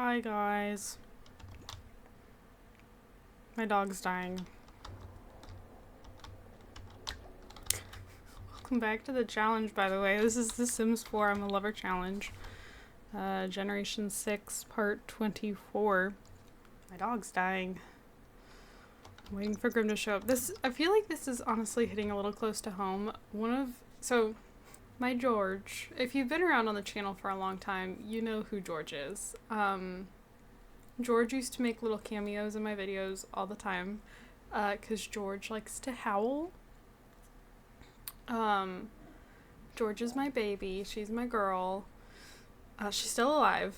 Hi guys. My dog's dying. Welcome back to the challenge, by the way. This is the Sims 4 I'm a Lover challenge. Generation 6, part 24. My dog's dying. I'm waiting for Grim to show up. I feel like this is honestly hitting a little close to home. My George, if you've been around on the channel for a long time, you know who George is. George used to make little cameos in my videos all the time, because George likes to howl. George is my baby. She's my girl. She's still alive,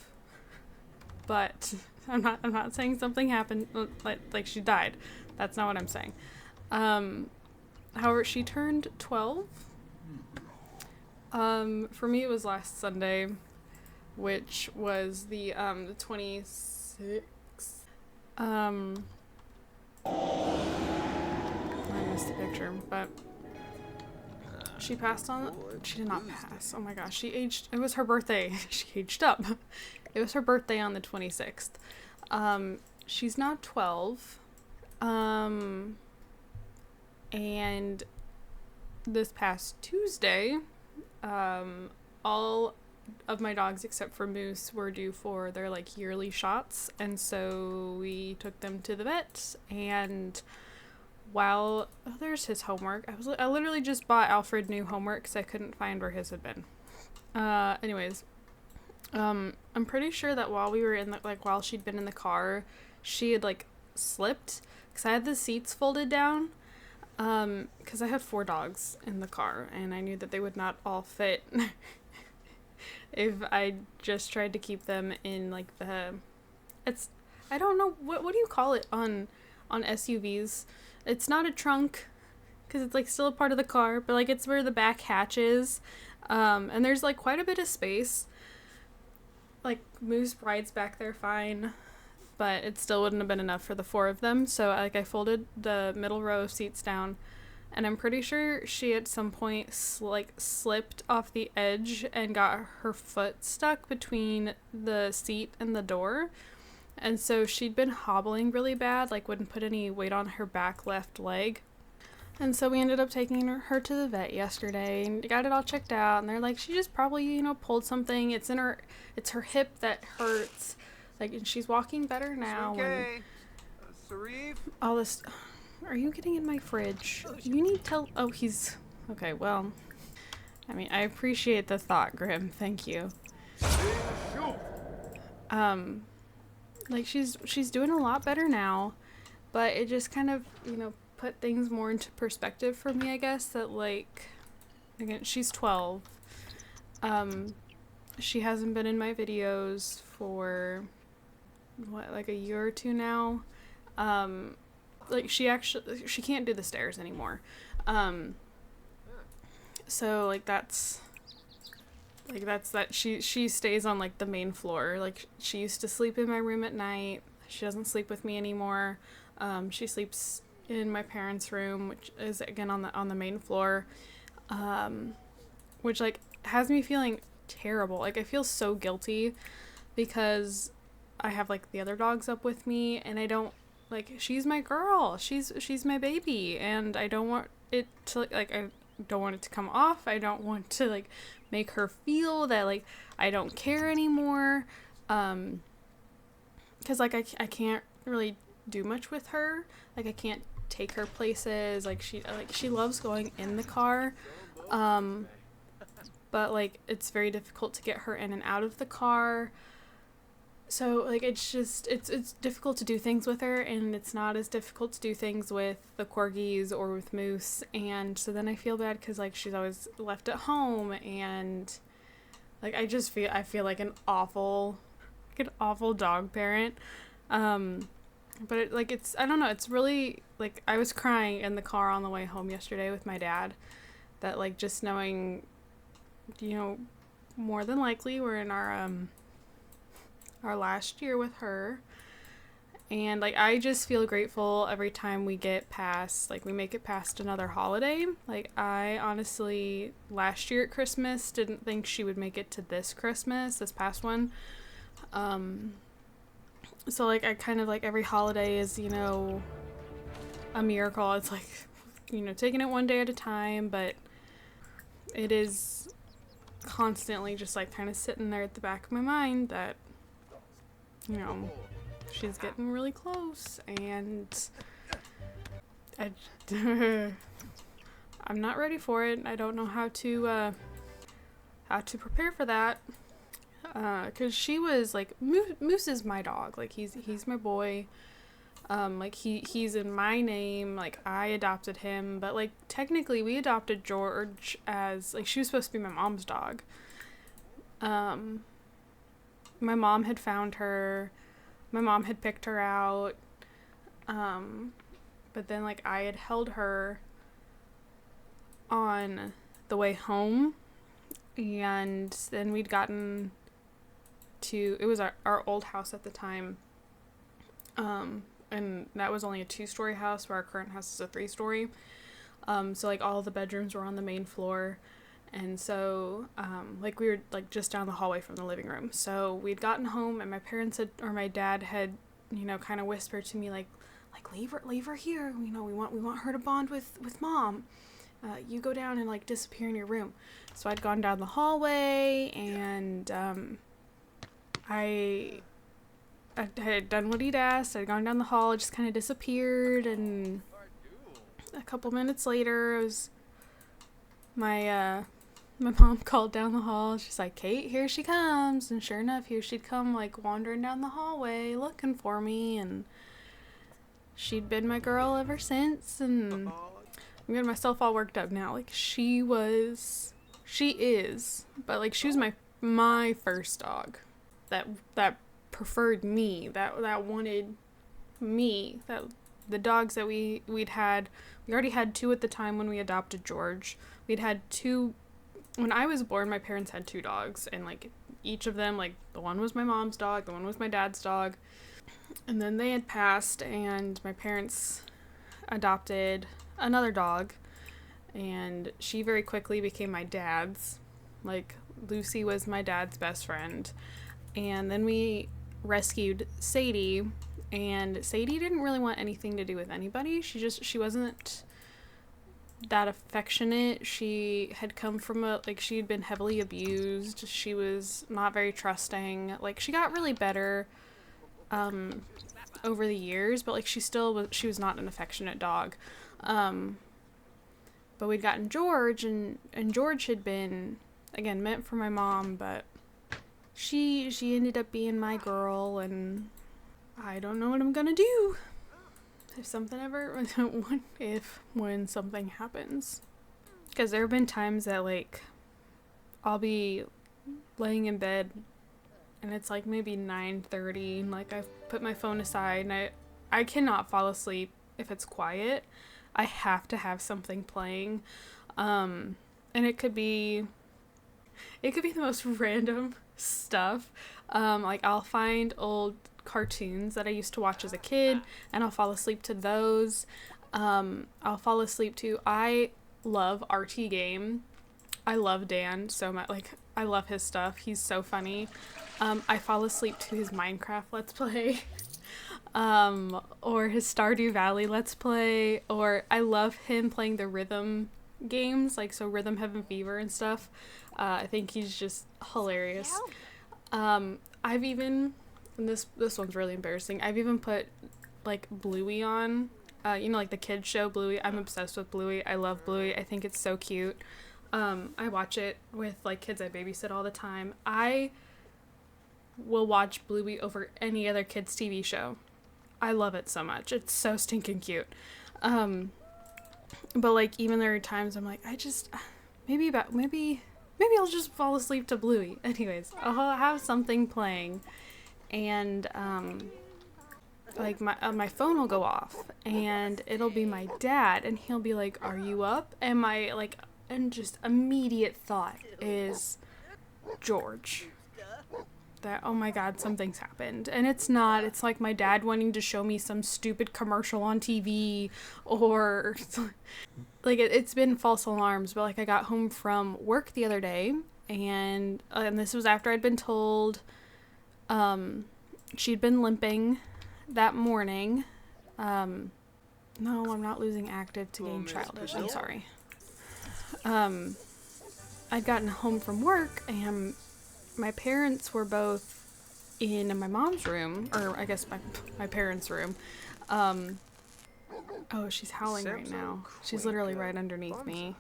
but I'm not saying something happened, like she died. That's not what I'm saying. However, she turned 12. For me it was last Sunday, which was the 26th. I missed the picture, but she passed on. She did not pass. Oh my gosh, she aged. It was her birthday. She aged up. It was her birthday on the 26th. She's now 12. And this past Tuesday, all of my dogs except for Moose were due for their like yearly shots, and so we took them to the vet. And there's his homework. I literally just bought Alfred new homework because I couldn't find where his had been. Anyways, I'm pretty sure that while we were while she'd been in the car, she had like slipped because I had the seats folded down. Because I had 4 dogs in the car, and I knew that they would not all fit if I just tried to keep them in like I don't know, what do you call it on SUVs? It's not a trunk, because it's like still a part of the car, but like it's where the back hatch is, and there's like quite a bit of space. Like Moose rides back there fine, but it still wouldn't have been enough for the 4 of them. So I folded the middle row of seats down, and I'm pretty sure she at some point slipped off the edge and got her foot stuck between the seat and the door. And so she'd been hobbling really bad, like wouldn't put any weight on her back left leg. And so we ended up taking her to the vet yesterday and got it all checked out. And they're like, she just probably, pulled something. It's her hip that hurts. Like, and she's walking better now. Okay. All this. Are you getting in my fridge? You need to. Oh, he's. Okay, well. I mean, I appreciate the thought, Grim. Thank you. Like, she's doing a lot better now. But it just kind of, put things more into perspective for me, I guess. That, like, again, she's 12. She hasn't been in my videos for like a year or 2 now. Like she can't do the stairs anymore. So like that's that she stays on like the main floor. Like she used to sleep in my room at night. She doesn't sleep with me anymore. She sleeps in my parents' room, which is again on the main floor. Which like has me feeling terrible. Like I feel so guilty because I have like the other dogs up with me, and I don't like, she's my girl, she's my baby, and I don't want it to I don't want it to come off. I don't want to like make her feel that like I don't care anymore, because like I can't really do much with her. Like I can't take her places. Like she loves going in the car, but like it's very difficult to get her in and out of the car. So like it's difficult to do things with her, and it's not as difficult to do things with the corgis or with Moose. And so then I feel bad because like she's always left at home, and like I feel like an awful dog parent. But I don't know, it's really like I was crying in the car on the way home yesterday with my dad, that like just knowing, more than likely we're in our last year with her, and like I just feel grateful every time we make it past another holiday. Like I honestly last year at Christmas didn't think she would make it to this past one, So, like, I kind of, like, every holiday is, you know, a miracle. It's like, you know, taking it one day at a time, but it is constantly just, like, kind of sitting there at the back of my mind that, you know, she's getting really close, and I, I'm not ready for it. I don't know how to prepare for that, because she was, like, Moose is my dog. Like, he's my boy. Like, he's in my name. Like, I adopted him, but, like, technically we adopted George as, like, she was supposed to be my mom's dog. My mom had found her. My mom had picked her out. But then, like, I had held her on the way home, and then we'd gotten to, it was our old house at the time, and that was only a 2-story house, where our current house is a 3-story. So, like, all the bedrooms were on the main floor, and so, like, we were, like, just down the hallway from the living room. So we'd gotten home, and my parents had, or my dad had, you know, kind of whispered to me, like leave her here. You know, we want her to bond with mom. You go down and, like, disappear in your room. So I'd gone down the hallway, and I had done what he'd asked. I'd gone down the hall, just kind of disappeared, and a couple minutes later, it was my mom called down the hall. She's like, "Kate, here she comes." And sure enough, here she'd come, like, wandering down the hallway looking for me, and she'd been my girl ever since. And I'm getting myself all worked up now. Like, she is, but, like, she was my first dog that preferred me, that wanted me. That the dogs that we already had 2 at the time when we adopted George. We'd had 2 when I was born. My parents had 2 dogs, and, like, each of them, like, the one was my mom's dog, the one was my dad's dog, and then they had passed, and my parents adopted another dog, and she very quickly became my dad's. Like, Lucy was my dad's best friend. And then we rescued Sadie, and Sadie didn't really want anything to do with anybody. She wasn't that affectionate. She had come from she had been heavily abused. She was not very trusting. Like, she got really better over the years, but, like, she was not an affectionate dog. But we'd gotten George, and George had been, again, meant for my mom, but she ended up being my girl, and I don't know what I'm gonna do if something ever, when something happens. Because there have been times that, like, I'll be laying in bed, and it's, like, maybe 9:30, and, like, I've put my phone aside, and I cannot fall asleep if it's quiet. I have to have something playing. And it could be the most random stuff. Like, I'll find old cartoons that I used to watch as a kid, and I'll fall asleep to those. I'll fall asleep to, I love RT Game. I love Dan so much. Like, I love his stuff. He's so funny. I fall asleep to his Minecraft Let's Play. Or his Stardew Valley Let's Play. Or I love him playing the rhythm games, like, so Rhythm Heaven Fever and stuff. I think he's just hilarious. I've even, and this one's really embarrassing, I've even put, like, Bluey on, you know, like the kids show Bluey. I'm obsessed with Bluey. I love Bluey. I think it's so cute. I watch it with, like, kids I babysit all the time. I will watch Bluey over any other kids TV show. I love it so much. It's so stinking cute. But, like, even there are times I'm like, maybe I'll just fall asleep to Bluey. Anyways, I'll have something playing, and like, my phone will go off, and it'll be my dad, and he'll be like, "Are you up?" And and just immediate thought is George. That, oh my God, something's happened. And it's not. It's like my dad wanting to show me some stupid commercial on TV, or like, it's been false alarms. But, like, I got home from work the other day, and this was after I'd been told she'd been limping that morning. No, I'm not losing active to gain childish. I'm sorry. I'd gotten home from work and my parents were both in my mom's room, or I guess my parents' room. Oh, she's howling right now. She's literally right underneath me.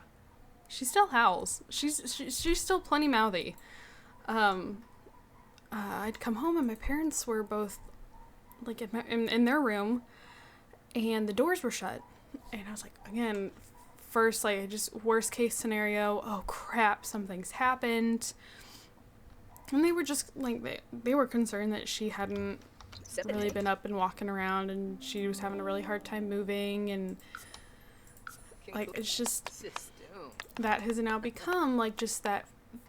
She still howls. She's still plenty mouthy. I'd come home and my parents were both like in their room, and the doors were shut. And I was like, again, first, like, just worst case scenario. Oh crap, something's happened. And they were just like, they were concerned that she hadn't really been up and walking around, and she was having a really hard time moving, and like, it's just, that has now become like just that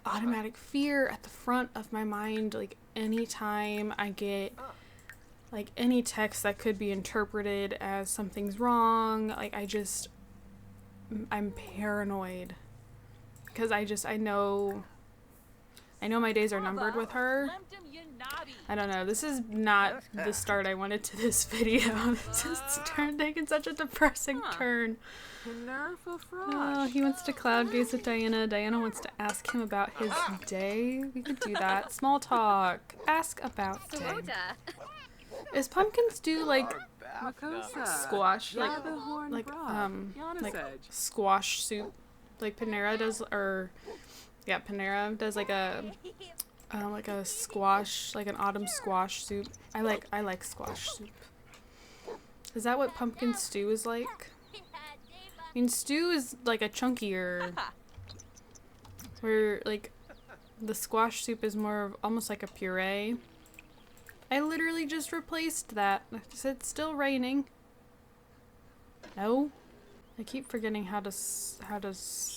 automatic fear at the front of my mind. Like, anytime I get like any text that could be interpreted as something's wrong, like, I'm paranoid, because I know my days are numbered with her. I don't know, this is not the start I wanted to this video. This is taking such a depressing turn. Oh, he wants to cloud gaze with Diana. Diana wants to ask him about his day. We could do that. Small talk. Ask about day. Is pumpkin stew like squash? Like squash soup? Like Panera does, or yeah, Panera does like a squash, like an autumn squash soup. I like squash soup. Is that what pumpkin stew is like? I mean, stew is like a chunkier, where like the squash soup is more of almost like a puree. I literally just replaced that. Is it still raining? No? I keep forgetting how to stargaze.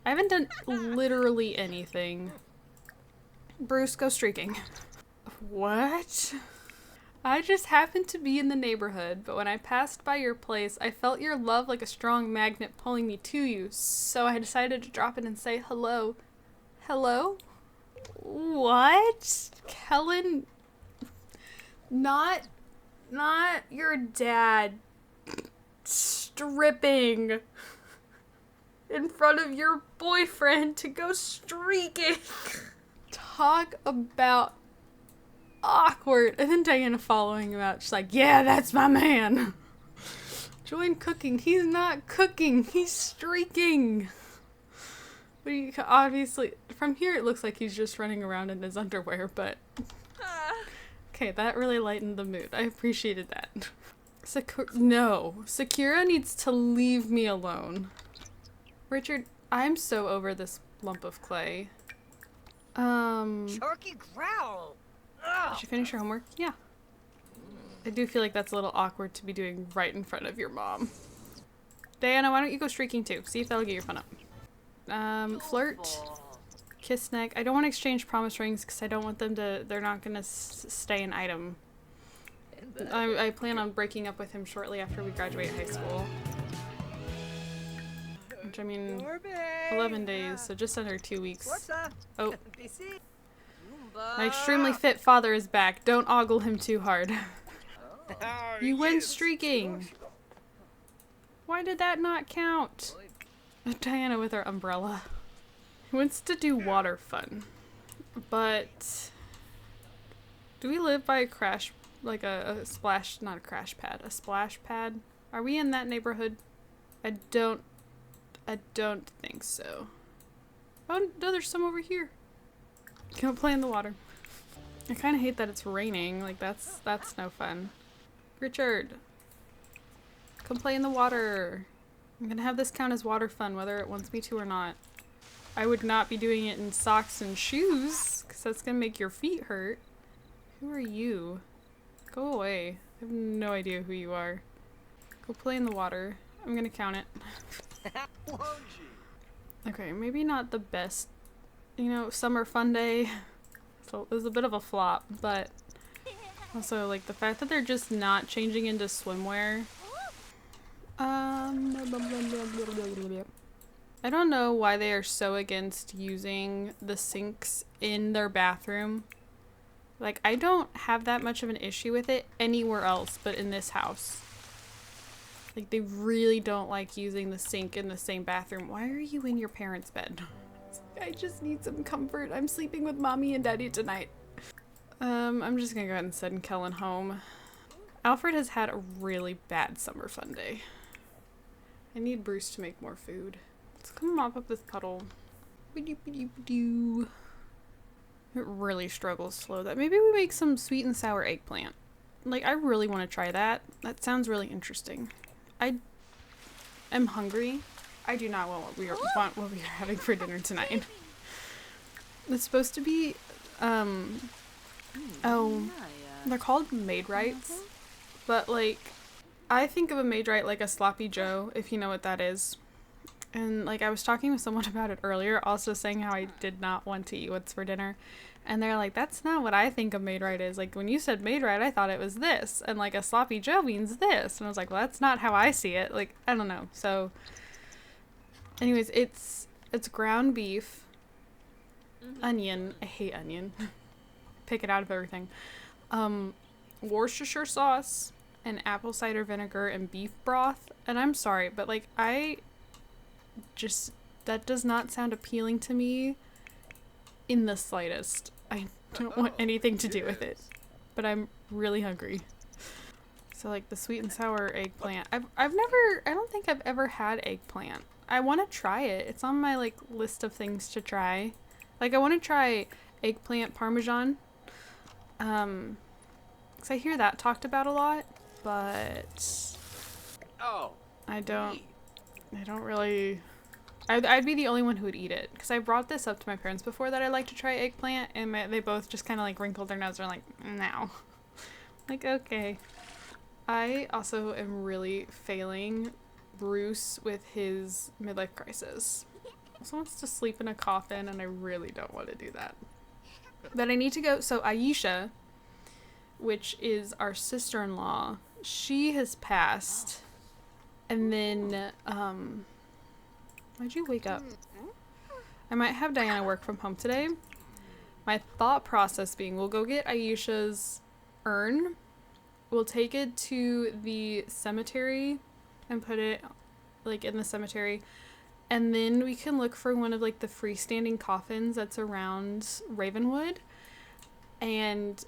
I haven't done literally anything. Bruce, go streaking. What? I just happened to be in the neighborhood, but when I passed by your place, I felt your love like a strong magnet pulling me to you, so I decided to drop it and say hello. Hello? What? Kellen? Not your dad stripping in front of your boyfriend to go streaking. Talk about awkward. And then Diana following him out. She's like, yeah, that's my man. Join cooking. He's not cooking. He's streaking. But you obviously, from here it looks like he's just running around in his underwear, but okay, that really lightened the mood. I appreciated that. No. Sakura needs to leave me alone. Richard, I'm so over this lump of clay. Sharky growl. Did you finish your homework? Yeah. I do feel like that's a little awkward to be doing right in front of your mom. Diana, why don't you go streaking too? See if that'll get your fun up. Flirt. Kiss neck. I don't want to exchange promise rings because I don't want them to, they're not going to stay an item. I plan on breaking up with him shortly after we graduate high school. Which, I mean, 11 days, so just under 2 weeks. Oh. My extremely fit father is back. Don't ogle him too hard. You went streaking. Why did that not count? Diana with her umbrella. He wants to do water fun. But do we live by a crash, like a splash, not a crash pad, a splash pad? Are we in that neighborhood? I don't think so. Oh no, there's some over here. Go play in the water. I kind of hate that it's raining. Like, that's no fun. Richard, come play in the water. I'm gonna have this count as water fun, whether it wants me to or not. I would not be doing it in socks and shoes, because that's gonna make your feet hurt. Who are you? Go away. I have no idea who you are. Go play in the water. I'm gonna count it. Okay, maybe not the best, you know, summer fun day. So it was a bit of a flop, but also, like, the fact that they're just not changing into swimwear. I don't know why they are so against using the sinks in their bathroom. Like, I don't have that much of an issue with it anywhere else but in this house. Like, they really don't like using the sink in the same bathroom. Why are you in your parents' bed? I just need some comfort. I'm sleeping with mommy and daddy tonight. I'm just gonna go ahead and send Kellen home. Alfred has had a really bad summer fun day. I need Bruce to make more food. Let's come mop up this puddle. It really struggles to slow that. Maybe we make some sweet and sour eggplant. Like, I really want to try that. That sounds really interesting. I am hungry. I do not want what we are having for dinner tonight. It's supposed to be, oh, they're called Maid-Rites. But, like, I think of a Maid-Rite like a sloppy Joe, if you know what that is. And, like, I was talking with someone about it earlier, also saying how I did not want to eat what's for dinner. And they're like, that's not what I think a Maid-Rite is. Like, when you said Maid-Rite, I thought it was this. And, like, a sloppy Joe means this. And I was like, well, that's not how I see it. Like, I don't know. So, anyways, it's ground beef, onion. I hate onion. Pick it out of everything. Worcestershire sauce, and apple cider vinegar, and beef broth. And I'm sorry, but, like, that does not sound appealing to me in the slightest. I don't want anything to do with it, but I'm really hungry. So, like, the sweet and sour eggplant. I don't think I've ever had eggplant. I want to try it. It's on my, like, list of things to try. Like, I want to try eggplant parmesan. 'Cause I hear that talked about a lot, but I don't really. I'd be the only one who would eat it, because I brought this up to my parents before that I like to try eggplant, and they both just kind of like wrinkled their nose and are like, no. Like, okay. I also am really failing Bruce with his midlife crisis. Also wants to sleep in a coffin, and I really don't want to do that. But I need to go. So Aisha, which is our sister-in-law, she has passed. And then, why'd you wake up? I might have Diana work from home today. My thought process being, we'll go get Aisha's urn. We'll take it to the cemetery and put it, like, in the cemetery. And then we can look for one of, like, the freestanding coffins that's around Ravenwood. And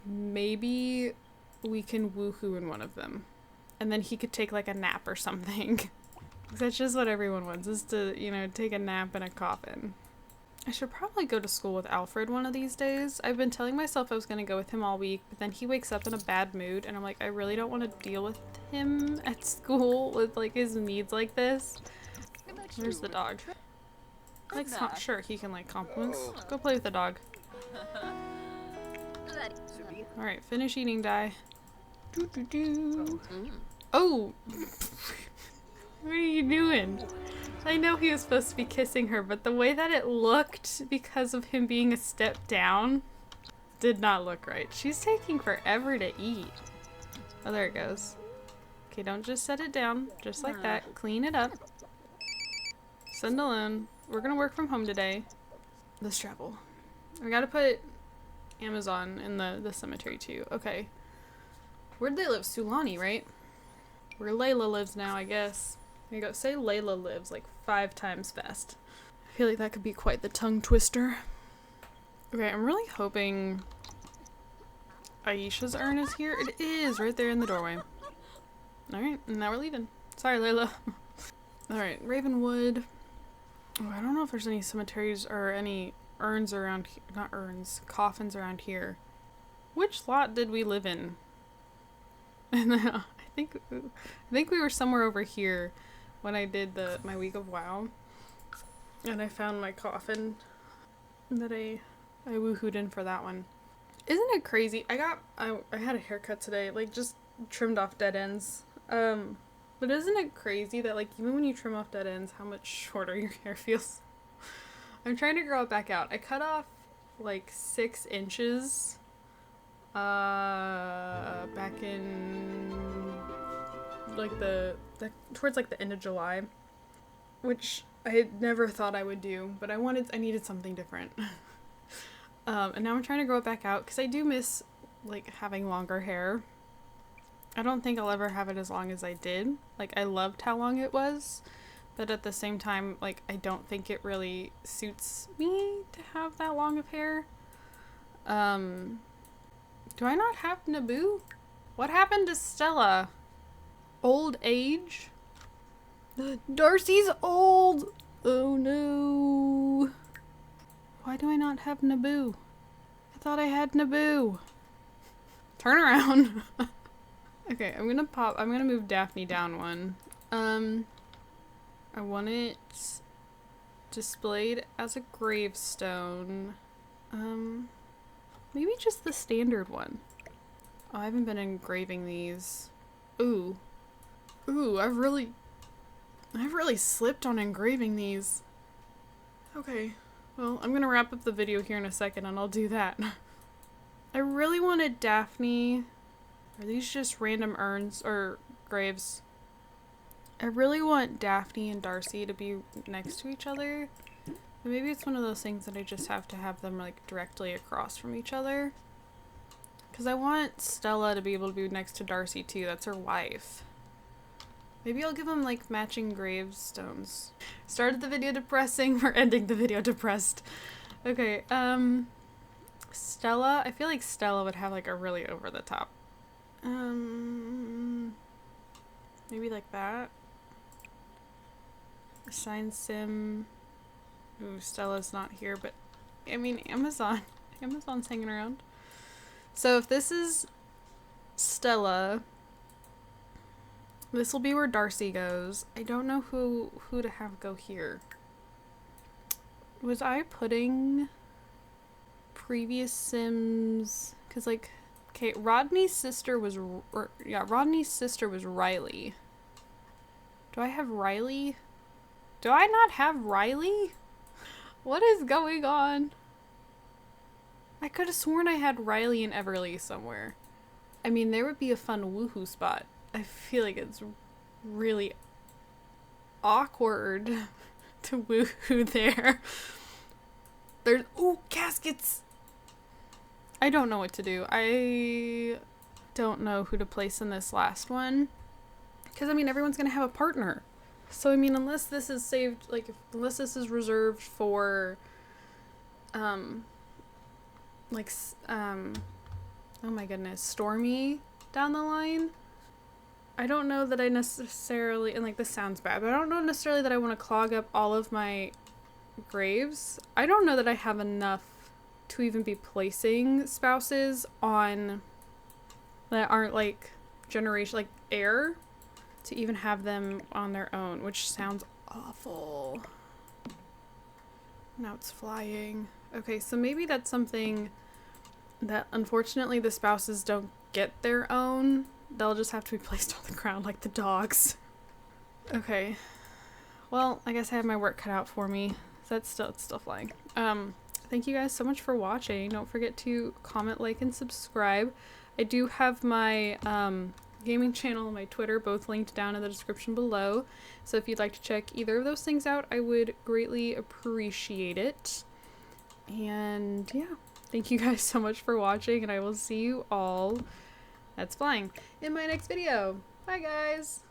maybe we can woohoo in one of them. And then he could take, like, a nap or something. That's just what everyone wants, is to, you know, take a nap in a coffin. I should probably go to school with Alfred one of these days. I've been telling myself I was going to go with him all week, but then he wakes up in a bad mood, and I'm like, I really don't want to deal with him at school with, like, his needs like this. Where's the dog? Like, not sure he can, like, compliments. Go play with the dog. Alright, finish eating, Di. Oh! What are you doing? I know he was supposed to be kissing her, but the way that it looked because of him being a step down did not look right. She's taking forever to eat. Oh, there it goes. Okay, don't just set it down. Just like that. Clean it up. Send alone. We're gonna work from home today. Let's travel. We gotta put Amazon in the cemetery too. Okay. Where'd they live? Sulani, right? Where Layla lives now, I guess. There you go. Say Layla lives like 5 times fast. I feel like that could be quite the tongue twister. Okay, I'm really hoping Aisha's urn is here. It is, right there in the doorway. Alright, now we're leaving. Sorry, Layla. Alright, Ravenwood. Oh, I don't know if there's any cemeteries or any urns around here. Not urns, coffins around here. Which lot did we live in? I think we were somewhere over here when I did my week of WoW, and I found my coffin that I woohooed in for that one. Isn't it crazy? I had a haircut today, like, just trimmed off dead ends. But isn't it crazy that, like, even when you trim off dead ends, how much shorter your hair feels? I'm trying to grow it back out. I cut off like 6 inches back in like towards like the end of July, which I had never thought I would do, but I needed something different. And now I'm trying to grow it back out because I do miss like having longer hair. I don't think I'll ever have it as long as I did. Like, I loved how long it was, but at the same time, like, I don't think it really suits me to have that long of hair. Do I not have Naboo? What happened to Stella? Old age? Darcy's old! Oh no. Why do I not have Naboo? I thought I had Naboo. Turn around. Okay, I'm gonna move Daphne down one. I want it displayed as a gravestone. Maybe just the standard one. Oh, I haven't been engraving these. Ooh. Ooh, I've really slipped on engraving these. Okay, well, I'm gonna wrap up the video here in a second and I'll do that. I really wanted Daphne. Are these just random urns or graves? I really want Daphne and Darcy to be next to each other. But maybe it's one of those things that I just have to have them like directly across from each other. Because I want Stella to be able to be next to Darcy too. That's her wife. Maybe I'll give them like matching gravestones. Started the video depressing. We're ending the video depressed. Okay, Stella. I feel like Stella would have like a really over the top. Maybe like that. Assign sim. Ooh, Stella's not here, but I mean Amazon. Amazon's hanging around. So if this is Stella, this will be where Darcy goes. I don't know who to have go here. Was I putting previous Sims? Cause like, okay, Rodney's sister was Riley. Do I have Riley? Do I not have Riley? What is going on? I could have sworn I had Riley and Everly somewhere. I mean, there would be a fun woohoo spot. I feel like it's really awkward to woohoo there. There's, ooh, caskets! I don't know what to do. I don't know who to place in this last one. Because, I mean, everyone's going to have a partner. So, I mean, unless this is saved, like, unless this is reserved for, oh my goodness, Stormy down the line, I don't know that I necessarily, and like, this sounds bad, but I don't know necessarily that I want to clog up all of my graves. I don't know that I have enough to even be placing spouses on that aren't, like, generation, like, heir, to even have them on their own, which sounds awful. Now it's flying. Okay, so maybe that's something that unfortunately the spouses don't get their own. They'll just have to be placed on the ground like the dogs. Okay. Well, I guess I have my work cut out for me. So it's still flying. Thank you guys so much for watching. Don't forget to comment, like, and subscribe. I do have my gaming channel and my Twitter both linked down in the description below. So if you'd like to check either of those things out, I would greatly appreciate it. And yeah, thank you guys so much for watching, and I will see you all, that's flying, in my next video. Bye guys!